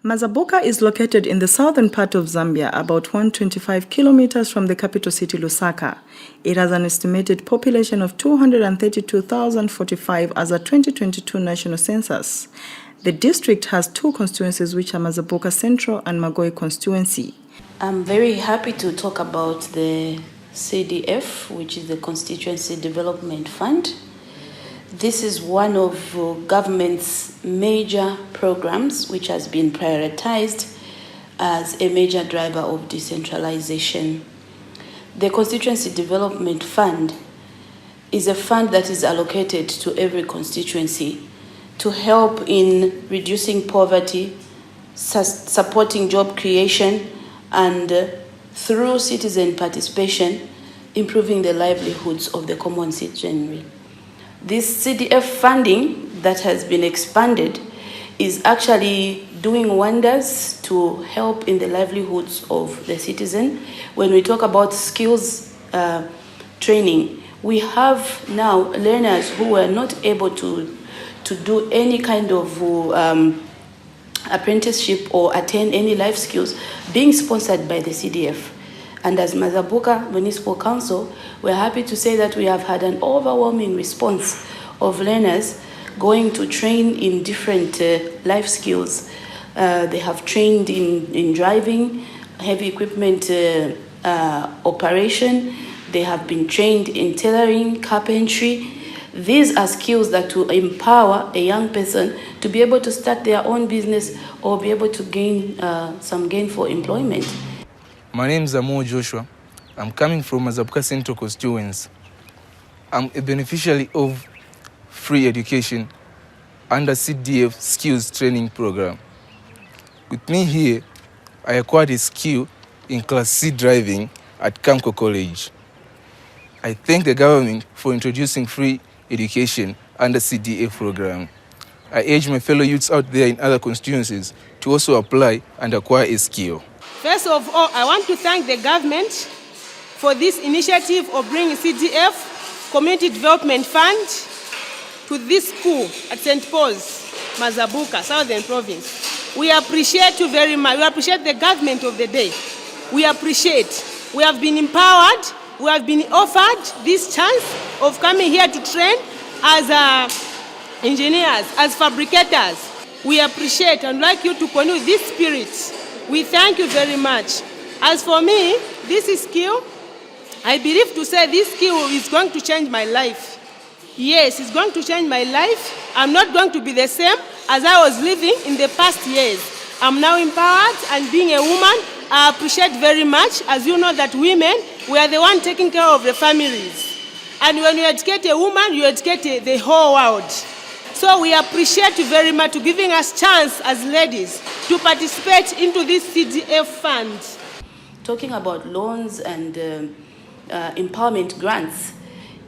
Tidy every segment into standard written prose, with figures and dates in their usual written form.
Mazabuka is located in the southern part of Zambia, about 125 kilometers from the capital city Lusaka. It has an estimated population of 232,045 as a 2022 national census. The district has two constituencies, which are Mazabuka Central and Magoe constituency. I'm very happy to talk about the CDF, which is the Constituency Development Fund. This is one of government's major programs which has been prioritized as a major driver of decentralization. The Constituency Development Fund is a fund that is allocated to every constituency to help in reducing poverty, supporting job creation, and through citizen participation, improving the livelihoods of the common citizenry. This CDF funding that has been expanded is actually doing wonders to help in the livelihoods of the citizen. When we talk about skills training, we have now learners who are not able to do any kind of apprenticeship or attain any life skills being sponsored by the CDF. And as Mazabuka Municipal Council, we're happy to say that we have had an overwhelming response of learners going to train in different life skills. They have trained in driving, heavy equipment operation. They have been trained in tailoring, carpentry. These are skills that will empower a young person to be able to start their own business or be able to gain some gainful employment. My name is Amo Joshua. I'm coming from Mazabuka Central Constituency. I'm a beneficiary of free education under CDF Skills Training Program. With me here, I acquired a skill in Class C driving at Kamko College. I thank the government for introducing free education under CDF program. I urge my fellow youths out there in other constituencies to also apply and acquire a skill. First of all, I want to thank the government for this initiative of bringing CDF, Community Development Fund, to this school at St. Paul's, Mazabuka, Southern Province. We appreciate you very much. We appreciate the government of the day. We appreciate. We have been empowered. We have been offered this chance of coming here to train as engineers, as fabricators. We appreciate and like you to continue this spirit. We thank you very much. As for me, this is skill. I believe to say this skill is going to change my life. Yes, it's going to change my life. I'm not going to be the same as I was living in the past years. I'm now empowered, and being a woman, I appreciate very much. As you know that women, we are the one taking care of the families. And when you educate a woman, you educate the whole world. So we appreciate you very much for giving us chance as ladies to participate into this CDF fund. Talking about loans and empowerment grants,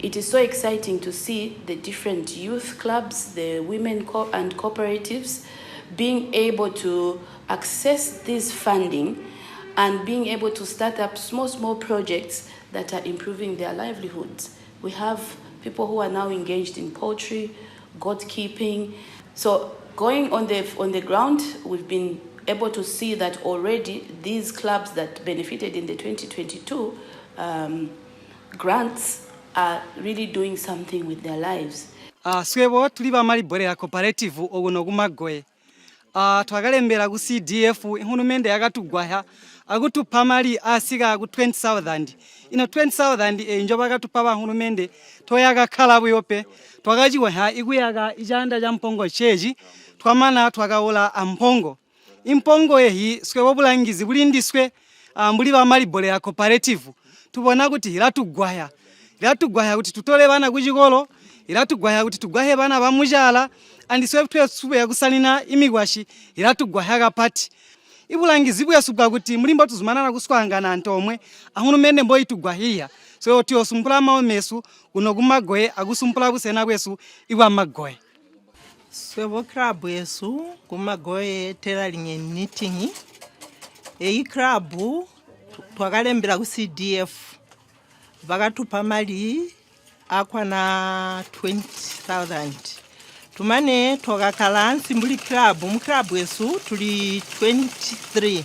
it is so exciting to see the different youth clubs, the women and cooperatives being able to access this funding and being able to start up small projects that are improving their livelihoods. We have people who are now engaged in poultry, goat keeping. So going on the ground, we've been able to see that already these clubs that benefited in the 2022 grants are really doing something with their lives. Swebo tuliba mali borera cooperative oguno gumagoye. Twagalembera ku CDF ihunumende yagatugwaha agutupa mali asiga ku 20,000. Ino 20,000 njoba gatupa ba hunumende toyaga kala buyope twagajiwa ha iguyaga ijanda ja mpongo cheji twamana twagaola ampongo. Impongo ehi swebo bulangizi bulindiswe mbuli ba mali borera cooperative tubona kuti iratugwaya kuti tutole bana kujigolo iratugwaya kuti tugwahe bana bamujala andi swebwe sube yakusalina imigwashi iratugwaya gapati ibulangizi bwesubwa kuti mulimba tuzumana na kuswangana ntomwe ahunumende mboyi tugwahiya so tiyo sumpula maomesu kuno gumagoye agusumpula busena bwesu iwa magoye swebo club yesu gumagoye teralinye knitting eyi club twagalembera ku CDF vakatupa mali akwana 20,000 tumane twakakhala mbuli club mu club yesu tuli 23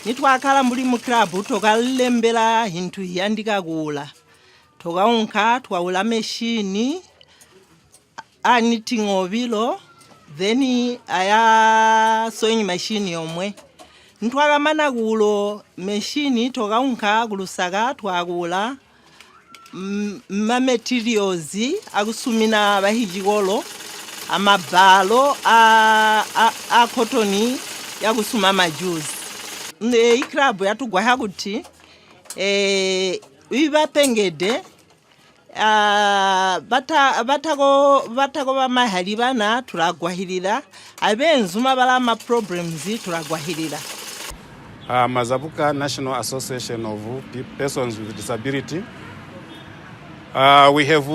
nitwakhala mbuli mu club tokalembera hintu yandikakula tokaunka twaula meshini anything ovilo then aya sewing machine yomwe ntwakamana kulo machine tokaunka kulusaka twakula materials akusumina bahijikolo amabhalo a cotton yakusuma majuzi club yatugwaha kuti ibapengede batako bamahali bana tulagwahirira abenzuma bala ma problems tulagwahirira. Mazabuka National Association of Persons with Disability. We have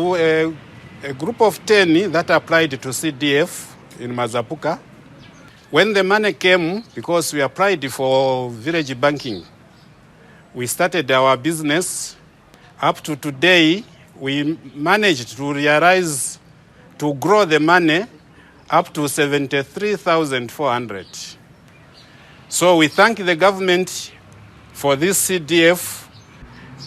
a group of 10 that applied to CDF in Mazabuka. When the money came, because we applied for village banking, we started our business. Up to today, we managed to realize to grow the money up to 73,400. So we thank the government for this CDF,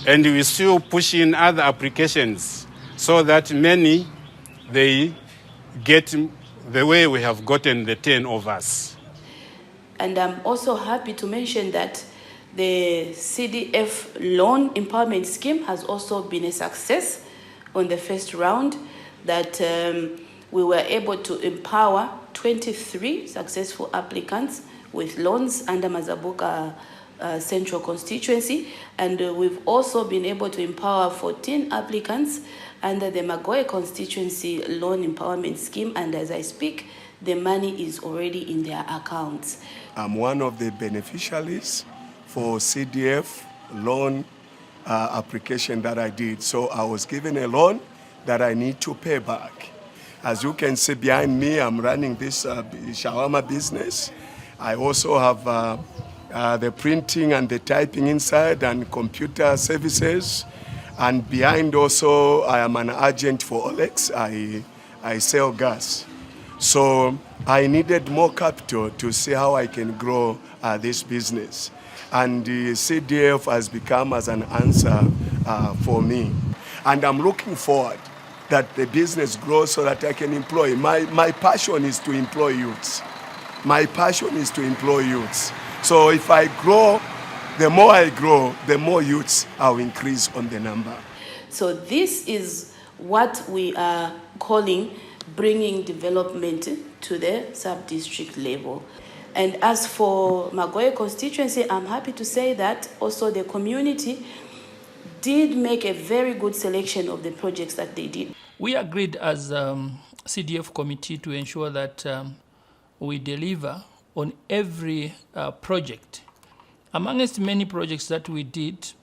and we still push in other applications so that many, they get the way we have gotten the 10 of us. And I'm also happy to mention that the CDF loan empowerment scheme has also been a success on the first round, that we were able to empower 23 successful applicants with loans under Mazabuka Central Constituency, and we've also been able to empower 14 applicants under the Magoe Constituency Loan Empowerment Scheme, and as I speak, the money is already in their accounts. I'm one of the beneficiaries for CDF loan application that I did. So I was given a loan that I need to pay back. As you can see behind me, I'm running this shawarma business. I also have the printing and the typing inside and computer services. And behind also, I am an agent for Olex. I sell gas. So I needed more capital to see how I can grow this business. And the CDF has become as an answer for me. And I'm looking forward that the business grows so that I can employ. My passion is to employ youths. My passion is to employ youths. So if I grow, the more I grow, the more youths I'll increase on the number. So this is what we are calling bringing development to the sub-district level. And as for Magoe constituency, I'm happy to say that also the community did make a very good selection of the projects that they did. We agreed as CDF committee to ensure that we deliver on every project. Amongst many projects that we did,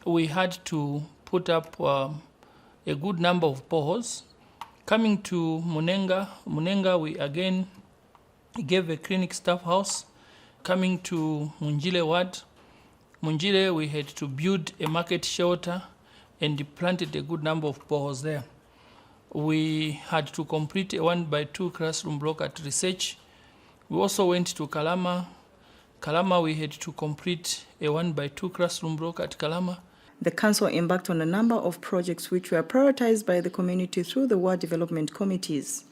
we had to put up a good number of boreholes. Coming to Munenga, we again gave a clinic staff house. Coming to Munjile ward, Munjile, we had to build a market shelter and planted a good number of boreholes there. We had to complete a 1x2 classroom block at research. We also went to Kalama. Kalama, we had to complete a 1x2 classroom block at Kalama. The council embarked on a number of projects which were prioritized by the community through the ward development committees.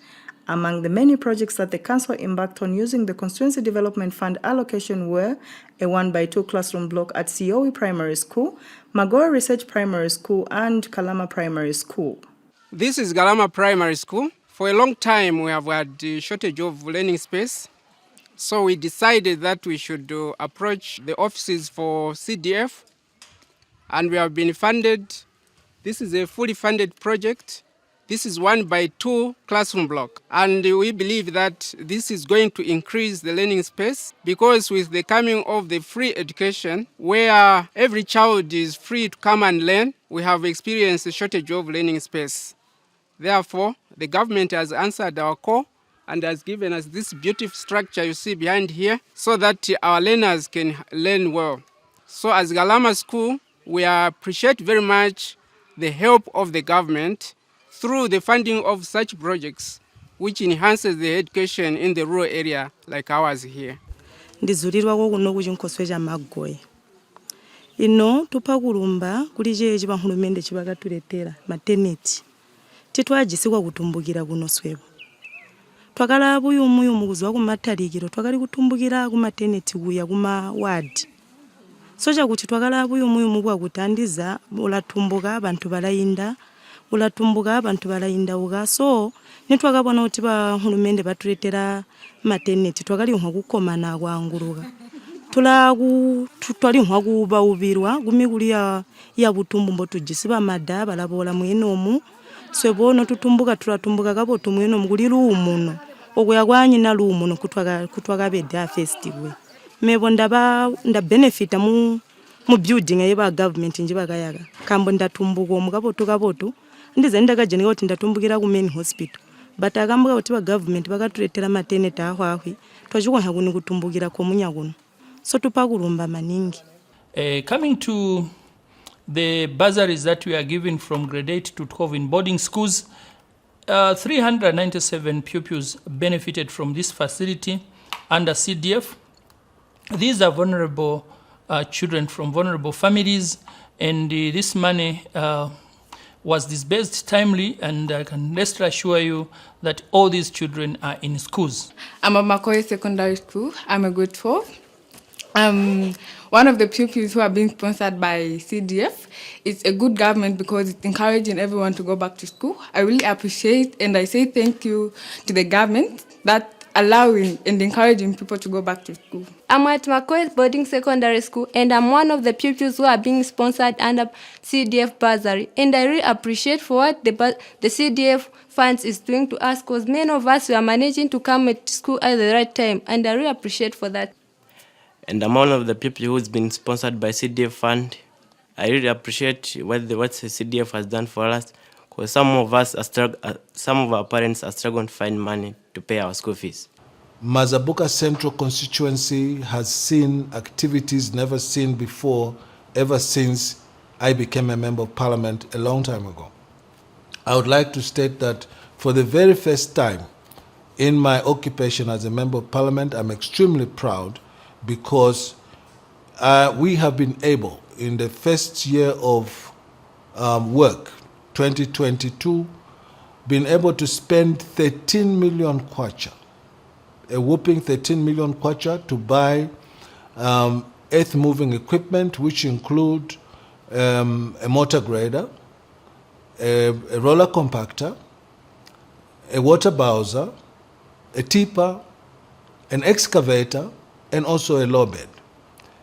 Among the many projects that the council embarked on using the Constituency Development Fund allocation were a 1x2 classroom block at COE Primary School, Magoe Research Primary School, and Kalama Primary School. This is Kalama Primary School. For a long time, we have had a shortage of learning space. So we decided that we should approach the offices for CDF, and we have been funded. This is a fully funded project. This is 1x2 classroom block. And we believe that this is going to increase the learning space, because with the coming of the free education, where every child is free to come and learn, we have experienced a shortage of learning space. Therefore, the government has answered our call and has given us this beautiful structure you see behind here, so that our learners can learn well. So as Kalama School, we appreciate very much the help of the government through the funding of such projects. which enhances the education in the rural area like ours here. Ndizulirwako kuno kuchinkhoso cha Magoye. Ino tupakulumba kuli chechi pankhulumende chipakatuletera maternity. Titwajisikwa kutumbukira kuno swebo. Twakala buyumuyumu kuziwa kumatalikiro twakali kutumbukira ku maternity kuya kuma ward. Soja kuti twakala buyumuyumu bwa kutandiza ulatumbuka abantu balayinda uga so nitwakabona kuti pankhulumende patuletera maternity twakali nkukomana kwanguluka. Twali nkuba ubirwa gumikuli ya butumbu mbotujisiba mada balabola mwenomu. Swebono tutumbuka tulatumbuka kapo tumweno mukuli luumuno okuya kwanyina luumuno kutwaga beda festival mebo nda benefita mu building yeba government njiba kayaga kambo ndatumbuka omukapo tukapoto ndize ndakajeneka kuti ndatumbukira ku main hospital but akambuka kuti ba government bakatuletera maternity ahwahwi twachikwa hakuni kutumbukira ko munyakuno so tupakulumba maningi. Coming to the bursaries that we are given from grade 8 to 12 in boarding schools, 397 pupils benefited from this facility under CDF. These are vulnerable children from vulnerable families, and this money was disbursed timely, and I can rest assure you that all these children are in schools. I'm at Makoye Secondary School. I'm a grade 12. One of the pupils who are being sponsored by CDF. It's a good government because it's encouraging everyone to go back to school. I really appreciate and I say thank you to the government that allowing and encouraging people to go back to school. I'm at Makoye Boarding Secondary School and I'm one of the pupils who are being sponsored under CDF bursary. And I really appreciate for what the CDF funds is doing to us because many of us were managing to come at school at the right time and I really appreciate for that. And I'm one of the people who's been sponsored by CDF fund. I really appreciate what the CDF has done for us, because some of our parents are struggling to find money to pay our school fees. Mazabuka Central Constituency has seen activities never seen before, ever since I became a member of parliament a long time ago. I would like to state that for the very first time in my occupation as a member of parliament, I'm extremely proud because we have been able, in the first year of work, 2022, been able to spend 13 million kwacha, a whopping 13 million kwacha to buy earth-moving equipment, which include a motor grader, a roller compactor, a water bowser, a tipper, an excavator, and also a low bed.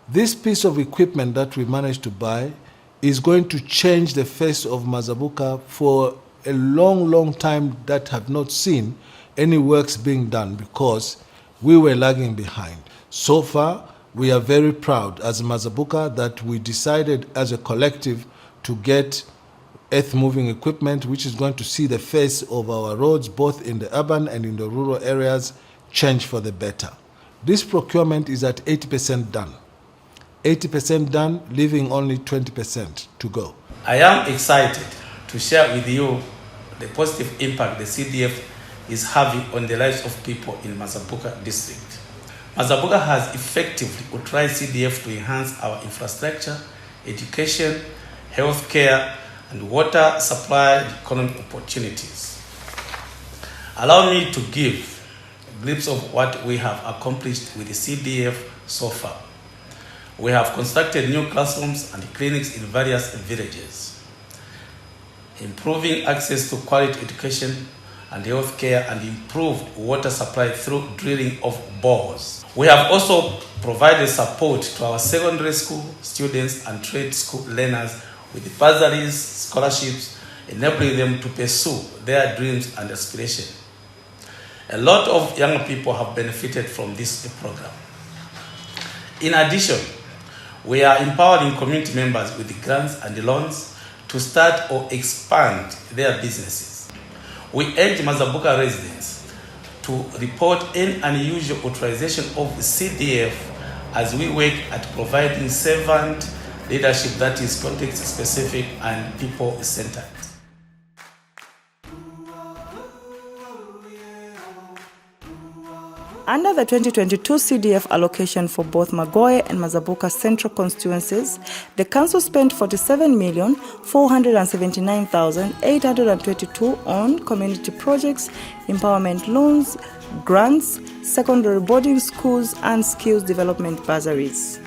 This piece of equipment that we managed to buy is going to change the face of Mazabuka for a long, long time that have not seen any works being done because we were lagging behind. So far, we are very proud as Mazabuka that we decided as a collective to get earth-moving equipment which is going to see the face of our roads, both in the urban and in the rural areas, change for the better. This procurement is at 80% done. 80% done, leaving only 20% to go. I am excited to share with you the positive impact the CDF is having on the lives of people in Mazabuka district. Mazabuka has effectively utilized CDF to enhance our infrastructure, education, healthcare, and water supply and economic opportunities. Allow me to give a glimpse of what we have accomplished with the CDF so far. We have constructed new classrooms and clinics in various villages, improving access to quality education and health care, and improved water supply through drilling of bores. We have also provided support to our secondary school students and trade school learners with bursaries, scholarships, enabling them to pursue their dreams and aspirations. A lot of young people have benefited from this program. In addition, we are empowering community members with grants and loans to start or expand their businesses. We urge Mazabuka residents to report any unusual utilization of the CDF as we work at providing servant leadership that is context-specific and people-centered. Under the 2022 CDF allocation for both Magoye and Mazabuka Central constituencies, the Council spent 47,479,822 on community projects, empowerment loans, grants, secondary boarding schools, and skills development bursaries.